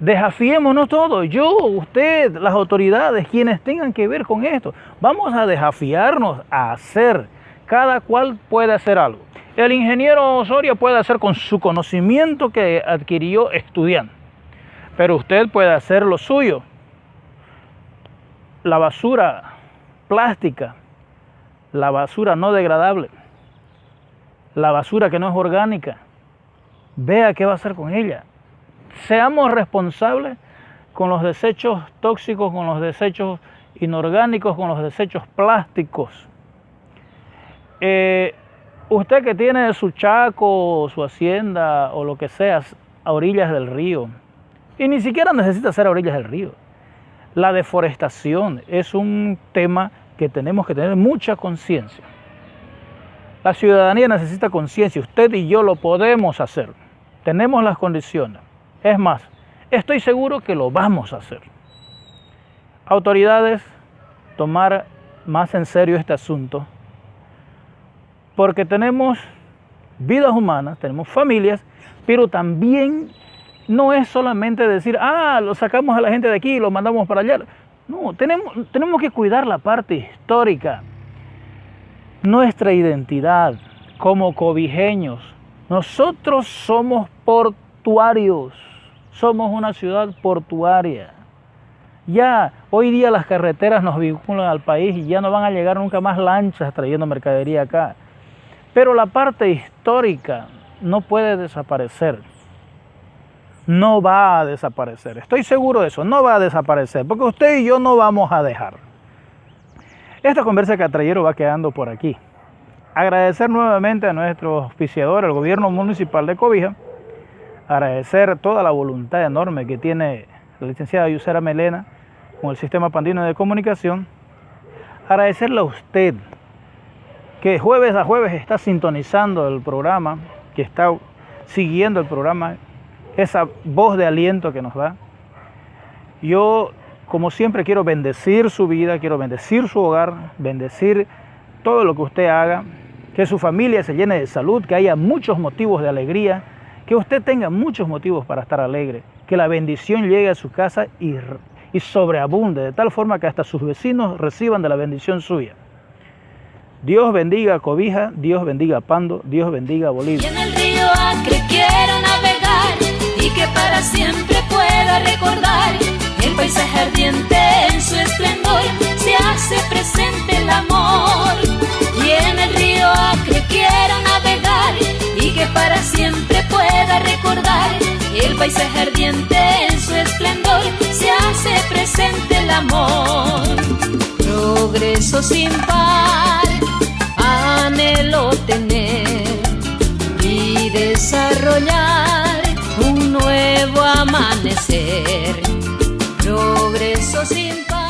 Desafiémonos todos, yo, usted, las autoridades, quienes tengan que ver con esto. Vamos a desafiarnos a hacer. Cada cual puede hacer algo. El ingeniero Soria puede hacer con su conocimiento que adquirió estudiando, pero usted puede hacer lo suyo. La basura plástica, la basura no degradable, la basura que no es orgánica, vea qué va a hacer con ella. Seamos responsables con los desechos tóxicos, con los desechos inorgánicos, con los desechos plásticos. Usted que tiene su chaco, su hacienda o lo que sea a orillas del río, y ni siquiera necesita ser a orillas del río. La deforestación es un tema que tenemos que tener mucha conciencia. La ciudadanía necesita conciencia, usted y yo lo podemos hacer. Tenemos las condiciones. Es más, estoy seguro que lo vamos a hacer. Autoridades, tomar más en serio este asunto, porque tenemos vidas humanas, tenemos familias, pero también no es solamente decir, lo sacamos a la gente de aquí y lo mandamos para allá. No, tenemos que cuidar la parte histórica, nuestra identidad como cobijeños. Nosotros somos portuarios, somos una ciudad portuaria. Ya hoy día las carreteras nos vinculan al país y ya no van a llegar nunca más lanchas trayendo mercadería acá. Pero la parte histórica no puede desaparecer. No va a desaparecer. Estoy seguro de eso, no va a desaparecer, porque usted y yo no vamos a dejar. Esta conversa catrallero va quedando por aquí. Agradecer nuevamente a nuestro auspiciador, el gobierno municipal de Cobija. Agradecer toda la voluntad enorme que tiene la licenciada Yusera Melena con el Sistema Pandino de Comunicación. Agradecerle a usted que jueves a jueves está sintonizando el programa, que está siguiendo el programa, esa voz de aliento que nos da. Yo, como siempre, quiero bendecir su vida, quiero bendecir su hogar, bendecir todo lo que usted haga, que su familia se llene de salud, que haya muchos motivos de alegría, que usted tenga muchos motivos para estar alegre, que la bendición llegue a su casa y sobreabunde, de tal forma que hasta sus vecinos reciban de la bendición suya. Dios bendiga Cobija, Dios bendiga Pando, Dios bendiga Bolivia. Y en el río Acre quiero navegar y que para siempre pueda recordar el paisaje ardiente en su esplendor, se hace presente el amor. Y en el río Acre quiero navegar y que para siempre pueda recordar el paisaje ardiente en su esplendor, se hace presente el amor. Progreso sin par, anhelo tener y desarrollar un nuevo amanecer. Progreso sin par.